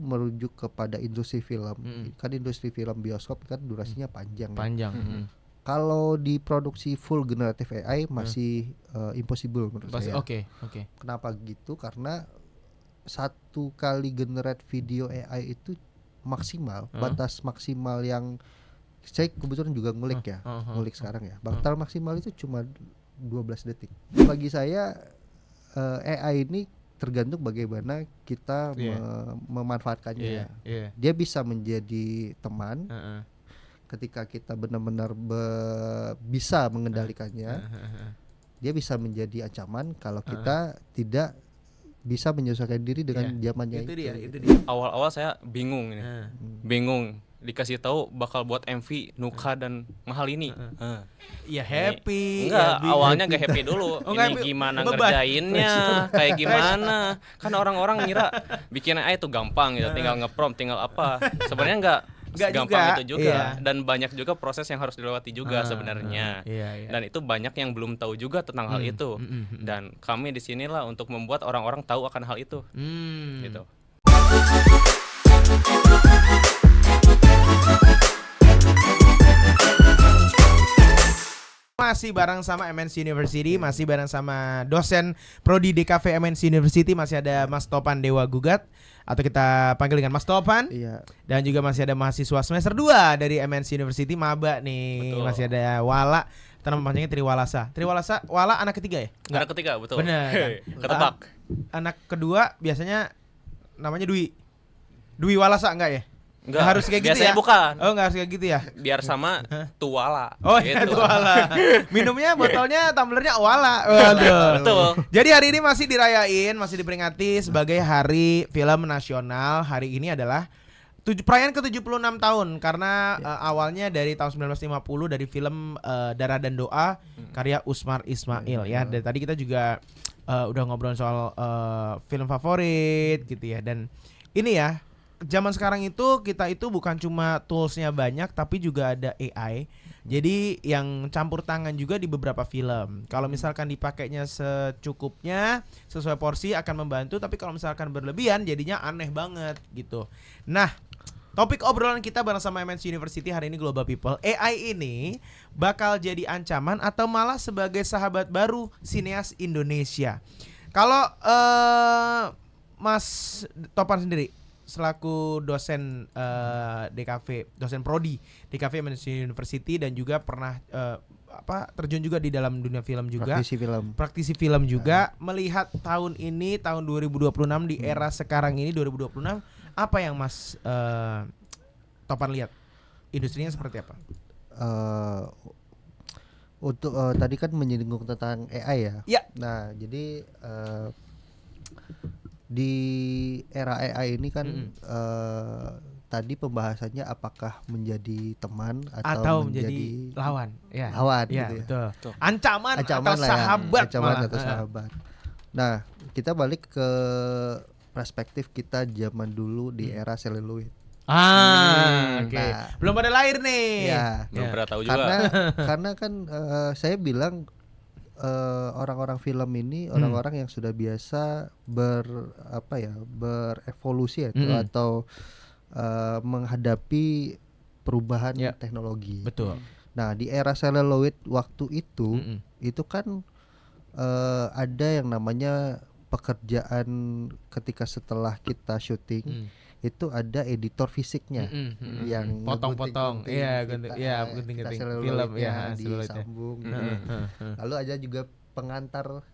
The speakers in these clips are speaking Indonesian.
merujuk kepada industri film. Kan industri film bioskop kan durasinya panjang. Panjang. Kalau diproduksi full generative AI masih impossible menurut saya. Oke. Kenapa gitu? Karena satu kali generate video AI itu maksimal, batas maksimal yang saya kebetulan juga ngulik ngulik sekarang ya. Batas maksimal itu cuma 12 detik. Bagi saya AI ini tergantung bagaimana kita memanfaatkannya. Dia bisa menjadi teman ketika kita benar-benar bisa mengendalikannya. Dia bisa menjadi ancaman kalau kita tidak bisa menyesuaikan diri dengan zamannya itu. Dia. Awal-awal saya bingung ini. Bingung dikasih tahu bakal buat MV Nuka dan mahal ini. Ya happy. Enggak, awalnya enggak happy dulu. Ini gimana ngerjainnya, kayak gimana? Kan orang-orang ngira bikin AI itu gampang gitu, tinggal nge-prompt, tinggal apa. Sebenarnya enggak gampang itu juga, dan banyak juga proses yang harus dilewati juga sebenarnya. Dan itu banyak yang belum tahu juga tentang hal itu. Dan kami di sinilah untuk membuat orang-orang tahu akan hal itu. Gitu. Masih bareng sama MNC University, masih bareng sama dosen Prodi DKV MNC University, masih ada Mas Topan Dewa Gugat atau kita panggil dengan Mas Topan. Dan juga masih ada mahasiswa semester 2 dari MNC University maba nih. Betul. Masih ada Wala, nama panjangnya Triwalasa. Wala anak ketiga ya? Anak ketiga, betul. Benar. Ketebak. Anak kedua biasanya namanya Dwi Walasa enggak ya? Enggak harus kayak gitu ya? Bukan. Oh, enggak harus kayak gitu ya? Biar sama Tuwala. Oh iya, gitu. Tuwala. Minumnya botolnya tumblernya Wala. Waduh. Betul. Jadi hari ini masih dirayain, masih diperingati sebagai Hari Film Nasional. Hari ini adalah perayaan ke-76 tahun karena awalnya dari tahun 1950 dari film Darah dan Doa karya Usmar Ismail ya. Dan tadi kita juga udah ngobrol soal film favorit gitu ya. Dan ini ya, zaman sekarang itu kita itu bukan cuma toolsnya banyak tapi juga ada AI. Jadi yang campur tangan juga di beberapa film. Kalau misalkan dipakainya secukupnya sesuai porsi akan membantu, tapi kalau misalkan berlebihan jadinya aneh banget gitu. Nah, topik obrolan kita bareng sama MNC University hari ini Global People. AI ini bakal jadi ancaman atau malah sebagai sahabat baru sineas Indonesia. Kalau Mas Topan sendiri selaku dosen DKV, dosen prodi DKV MNC University dan juga pernah terjun juga di dalam dunia film juga, praktisi film juga, melihat tahun ini tahun 2026 di era sekarang ini 2026, apa yang Mas Topan lihat industrinya seperti apa? Untuk tadi kan menyinggung tentang AI ya. Ya. Nah, jadi di era AI ini kan tadi pembahasannya apakah menjadi teman atau menjadi lawan ya. Lawan ya, gitu ya. Betul. Ancaman atau sahabat. Ancaman atau sahabat. Nah, kita balik ke perspektif kita zaman dulu di era seluloid. Oke. Nah, belum pada lahir nih. Ya. Belum pernah tahu juga. Karena kan saya bilang orang-orang film ini orang-orang yang sudah biasa berevolusi atau menghadapi perubahan teknologi. Betul. Nah, di era celluloid waktu itu kan ada yang namanya pekerjaan ketika setelah kita syuting itu ada editor fisiknya yang potong-potong, gunting-gunting film ya, disambung. Lalu ada juga pengantar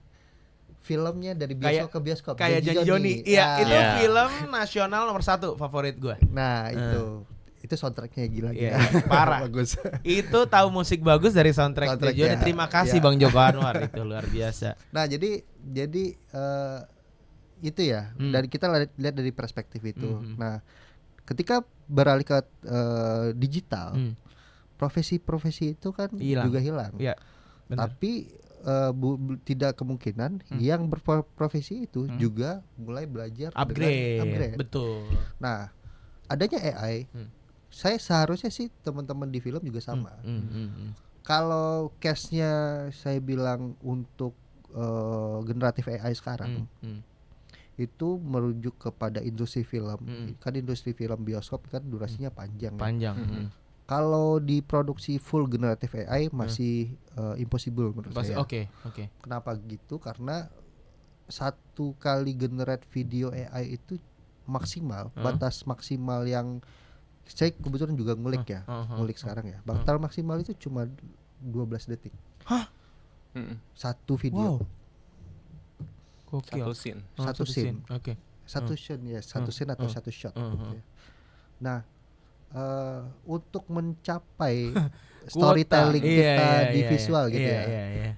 filmnya dari bioskop ke bioskop. Kayak Janji Joni. Iya, itu film nasional nomor 1 favorit gue. Nah, itu soundtracknya gila. Parah. Bagus. Itu tahu musik bagus dari soundtrack Joni. Terima kasih Bang Joko Anwar, itu luar biasa. Nah, jadi itu ya, dari kita lihat dari perspektif itu. Nah, ketika beralih ke digital, profesi-profesi itu kan juga hilang. Ya, tapi tidak kemungkinan yang berprofesi itu juga mulai belajar upgrade. Betul. Nah, adanya AI, saya seharusnya sih teman-teman di film juga sama. Kalau case-nya saya bilang untuk generatif AI sekarang, itu merujuk kepada industri film. Kan industri film bioskop kan durasinya panjang. Panjang. Kalau diproduksi full generative AI masih impossible menurut saya. Oke. Kenapa gitu? Karena satu kali generate video AI itu maksimal, batas maksimal yang saya kebetulan juga ngulik ya, ngulik sekarang ya. Batas maksimal itu cuma 12 detik. Hah? Satu video. Wow. Satu scene. Satu scene. Oke. Satu scene ya, satu scene atau satu shot gitu ya. Nah, untuk mencapai storytelling kita di visual gitu ya.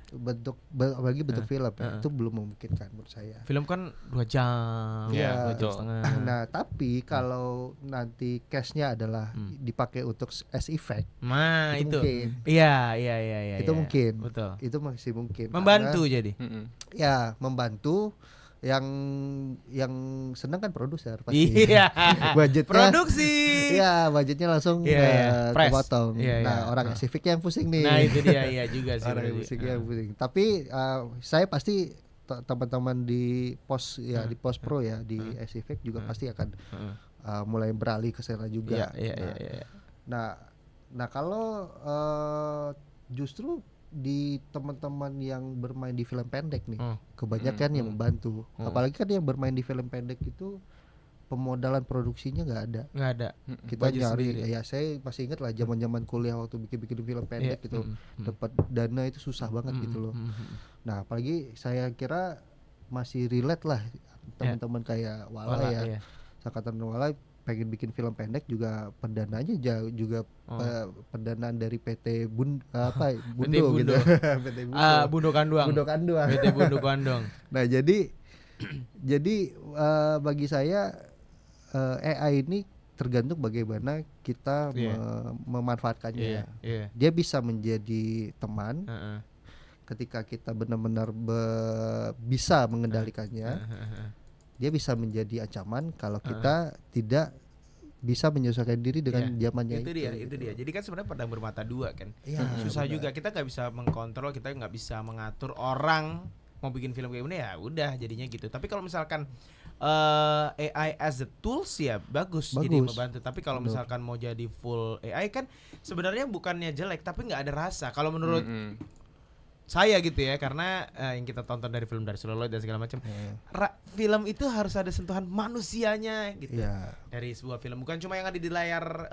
Bentuk apalagi bentuk film ya, itu belum memungkinkan menurut saya. Film kan 2 jam, 2 jam setengah. Nah, tapi kalau nanti cashnya adalah dipakai untuk as effect, itu mungkin. Iya. Itu mungkin. Betul. Itu masih mungkin. Membantu jadi. Ya, membantu yang senang kan produser pasti. Iya. Budgetnya produksi. Iya, budgetnya langsung kepotong. Nah, orang Civic yang pusing nih. Nah, itu dia ya juga sih. Orang musik yang pusing. Tapi saya pasti teman-teman di pos ya di pos pro ya di Civic juga pasti akan mulai beralih ke sana juga. Nah, kalau justru di teman-teman yang bermain di film pendek nih, kebanyakan yang membantu. Apalagi kan yang bermain di film pendek itu pemodalan produksinya nggak ada. Kita nyari ya, saya masih ingat lah zaman-zaman kuliah waktu bikin film pendek gitu, dapat dana itu susah banget gitu loh. Nah, apalagi saya kira masih relate lah teman-teman kayak Wala ya. Angkatan Wala pengen bikin film pendek juga pendananya juga pendanaan dari PT Bundo gitu. PT Bundo. Bundo Kanduang. PT Bundo Kanduang. Nah, jadi bagi saya AI ini tergantung bagaimana kita memanfaatkannya. Dia bisa menjadi teman ketika kita benar-benar bisa mengendalikannya. Dia bisa menjadi ancaman kalau kita tidak bisa menyesuaikan diri dengan zamannya itu dia. Jadi kan sebenarnya pedang bermata dua kan. Susah juga, kita nggak bisa mengkontrol, kita nggak bisa mengatur orang mau bikin film kayak gini, ya udah jadinya gitu. Tapi kalau misalkan AI as a tools ya bagus. Jadi membantu. Tapi kalau misalkan mau jadi full AI kan sebenarnya bukannya jelek, tapi nggak ada rasa. Kalau menurut saya gitu ya, karena yang kita tonton dari film dari Soloid dan segala macam, film itu harus ada sentuhan manusianya gitu. Dari sebuah film bukan cuma yang ada di layar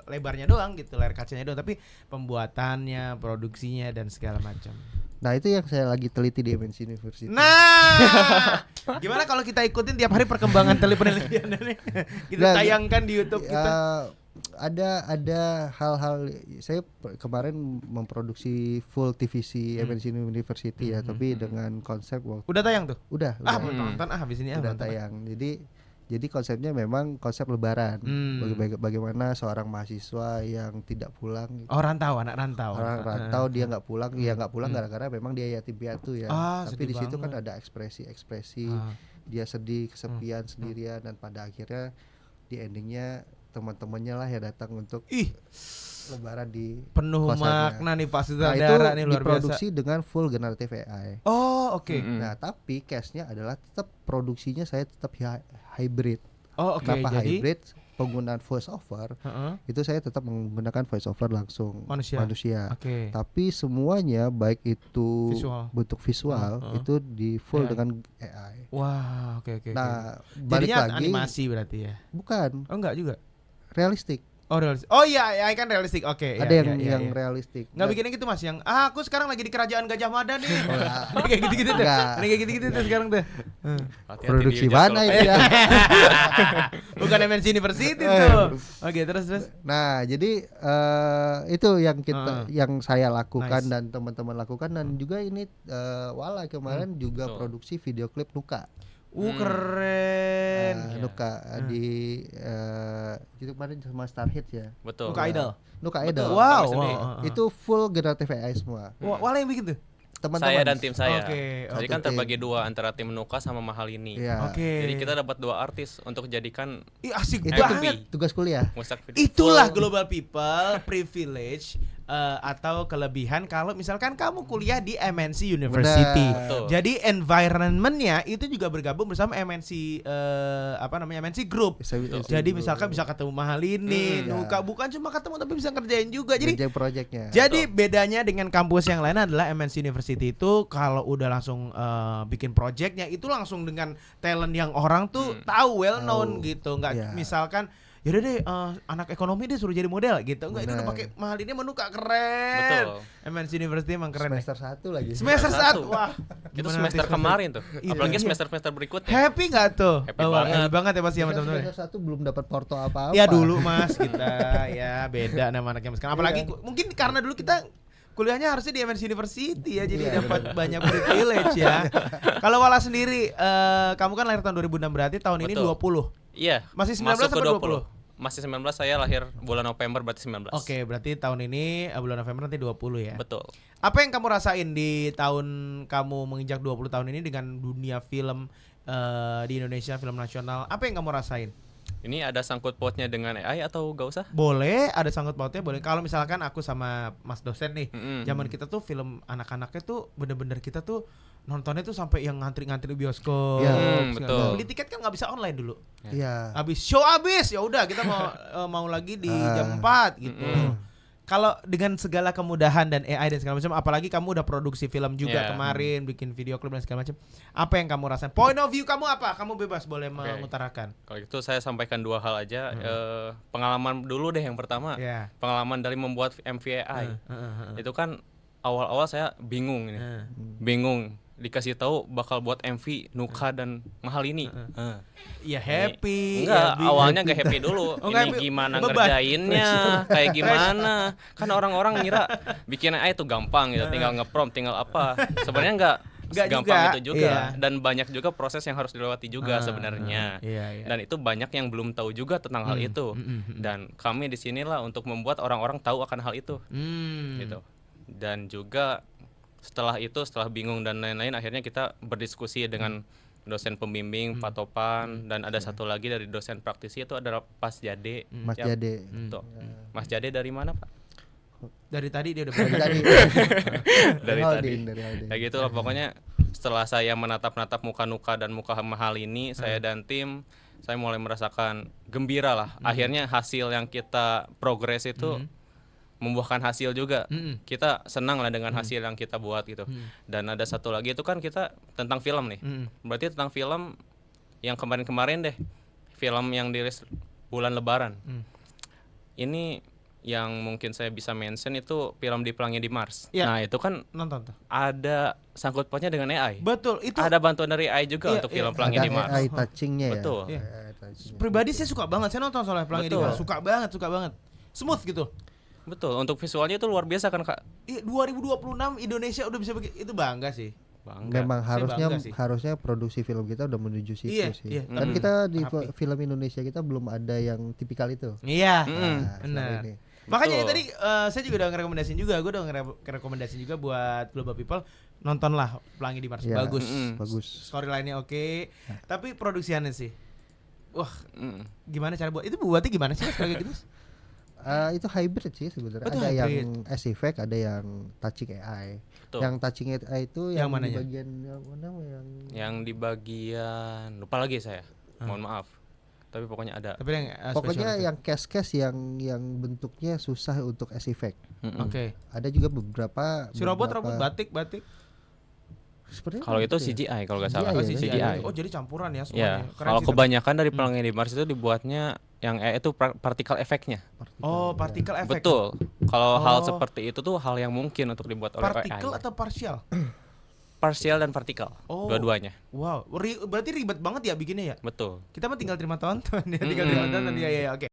lebarnya doang gitu, layar kacanya doang, tapi pembuatannya, produksinya dan segala macam. Nah, itu yang saya lagi teliti di MNC University. Nah, gimana kalau kita ikutin tiap hari perkembangan penelitiannya? Kita tayangkan di YouTube kita. Ada hal-hal, saya kemarin memproduksi full TVC MNC University ya, tapi dengan konsep udah tayang tuh? Udah. Nonton habis ini udah tayang. Jadi konsepnya memang konsep lebaran. Bagaimana seorang mahasiswa yang tidak pulang gitu. Anak rantau. Orang rantau dia nggak pulang, gara-gara memang dia yatim piatu ya. Tapi di situ kan ada ekspresi dia sedih, kesepian, sendirian, dan pada akhirnya di endingnya teman-temannya lah yang datang untuk lebaran di penuh kosannya. Makna nih Pak Sutradara itu nih, luar diproduksi biasa. dengan full generative AI. Oke. Nah, tapi case-nya adalah tetap produksinya saya tetap hybrid. Jadi hybrid? Penggunaan voice over itu saya tetap menggunakan voice over langsung manusia. Tapi semuanya baik itu bentuk visual itu di full dengan AI. Wah, oke. Nah, balik jadinya lagi animasi berarti ya? Bukan. Oh, enggak juga. Realistik. Realistik. Oh iya, kan realistik. Oke. Ada yang realistik. Nggak bikinnya gitu Mas, yang aku sekarang lagi di kerajaan Gajah Mada nih. Kayak gitu-gitu tuh. Kayak gitu-gitu tuh sekarang tuh. Produksi mana itu ya? Bukan MNC University tuh. Oke, terus. Nah, jadi itu yang saya lakukan dan teman-teman lakukan, dan juga ini Wala kemarin juga produksi video klip Nuka. Keren. Nuka di itu kemarin sama Star Hits ya. Betul. Nuka Idol. Wow. Itu full generative AI semua. Wala yang bikin tuh? Teman-teman. Saya dan tim saya. Jadi kan tim. terbagi dua antara tim Nuka sama Mahal ini. Jadi kita dapat 2 artis untuk jadikan asik itu banget. Tugas kuliah. Itulah global people privilege atau kelebihan kalau misalkan kamu kuliah di MNC University. Betul. Jadi environment-nya itu juga bergabung bersama MNC MNC Group. Jadi misalkan bisa ketemu mahal ini, bukan cuma ketemu tapi bisa kerjain juga. Jadi proyeknya. Jadi bedanya dengan kampus yang lain adalah MNC University itu kalau udah langsung bikin projectnya itu langsung dengan talent yang orang tuh tahu well known gitu. Nggak misalkan yaudah deh anak ekonomi deh suruh jadi model gitu. Enggak, itu udah pakai mahal ini menuka keren. Betul. MNC University emang keren. Semester 1 lagi. Semester 1. Wah, itu semester kemarin tuh. Apalagi semester berikutnya. Happy enggak tuh? Happy banget. Happy banget ya pasti sama teman-teman. Semester 1 belum dapat porto apa-apa. Ya dulu Mas kita ya beda nama anaknya sekarang. Apalagi mungkin karena dulu kita kuliahnya harusnya di MNC University ya, jadi dapat banyak privilege ya. Kalau Wala sendiri, kamu kan lahir tahun 2006 berarti tahun ini 20. Iya. Masih 19 atau 20? Masih 19, saya lahir bulan November berarti 19. Oke, berarti tahun ini bulan November nanti 20 ya. Betul. Apa yang kamu rasain di tahun kamu menginjak 20 tahun ini dengan dunia film di Indonesia, film nasional? Apa yang kamu rasain? Ini ada sangkut pautnya dengan AI atau gak usah? Boleh, ada sangkut pautnya boleh. Kalau misalkan aku sama Mas dosen nih, zaman kita tuh film anak-anaknya tuh bener-bener kita tuh nontonnya tuh sampai yang ngantri-ngantri bioskop. Betul. Beli tiket kan nggak bisa online dulu. Iya. Habis ya udah kita mau lagi di jam 4 gitu. Kalau dengan segala kemudahan dan AI dan segala macam, apalagi kamu udah produksi film juga kemarin, bikin video klip dan segala macam. Apa yang kamu rasain? Point of view kamu apa? Kamu bebas boleh mengutarakan. Kalau itu saya sampaikan 2 hal aja. Pengalaman dulu deh yang pertama. Pengalaman dari membuat MV-AI. Itu kan awal-awal saya bingung ini. Bingung dikasih tahu bakal buat MV Nuka dan mahal ini. Ya happy. Enggak, ya, awalnya gak happy dulu. Ini gimana ngerjainnya, kayak gimana. Kan orang-orang ngira bikin AI itu gampang gitu, tinggal nge-prompt, tinggal apa. Sebenarnya enggak gampang itu juga. Dan banyak juga proses yang harus dilewati juga sebenarnya. Dan itu banyak yang belum tahu juga tentang hal itu. Dan kami di sinilah untuk membuat orang-orang tahu akan hal itu. Gitu. Dan juga setelah bingung dan lain-lain, akhirnya kita berdiskusi dengan dosen pembimbing Pak Topan, dan ada satu lagi dari dosen praktisi itu adalah Mas Jade. Mas Jade. Mas Jade dari mana, Pak? Dari tadi dia udah dari tadi. Kayak gitu lah pokoknya. Setelah saya menatap-natap muka Nuka dan muka mahal ini, saya dan tim saya mulai merasakan gembira lah. Akhirnya hasil yang kita progres itu membuahkan hasil juga. Kita senang lah dengan hasil yang kita buat gitu. Dan ada satu lagi itu kan kita tentang film nih. Berarti tentang film yang kemarin-kemarin deh. Film yang dirilis bulan Lebaran. Ini yang mungkin saya bisa mention itu film Di Pelangi di Mars. Nah, itu kan nonton tuh. Ada sangkut pautnya dengan AI. Betul, itu. Ada bantuan dari AI juga untuk film Pelangi di Mars. AI touchingnya ya. Betul. Pribadi saya suka banget, saya nonton soalnya Pelangi di Mars. Suka banget. Smooth gitu. Betul, untuk visualnya itu luar biasa kan, Kak. 2026 Indonesia udah bisa begitu, itu bangga sih. Bangga. Memang harusnya produksi film kita udah menuju situ sih. Dan kita di film Indonesia kita belum ada yang tipikal itu. Iya. Benar. Makanya tadi saya juga udah ngerekomendasiin juga, gue udah ngerekomendasiin juga buat Global People, nontonlah Pelangi di Mars. Bagus. Storyline-nya oke. Tapi produksiannya sih, wah, gimana cara buat? Itu buatnya gimana sih kayak gitu? Itu hybrid sih sebenarnya. Ada yang S-Effect, ada yang touching AI. Betul. Yang touching AI itu yang di bagian yang di bagian lupa lagi saya. Mohon maaf. Tapi pokoknya ada. Tapi yang case-case yang bentuknya susah untuk S-Effect. Oke. Ada juga beberapa robot batik. Kalau itu CGI kalau nggak salah. CGI. Oh, jadi campuran ya semuanya. Kalau kebanyakan dari Pelangi di Mars itu dibuatnya yang itu partikel efeknya. Partikel efek. Betul. Kalau hal seperti itu tuh hal yang mungkin untuk dibuat oleh AI. Partikel atau partial? Partial dan partikel. Dua-duanya. Wow. Berarti ribet banget ya bikinnya ya? Betul. Kita mah tinggal terima tonton ya, tinggal terima tonton ya. Oke.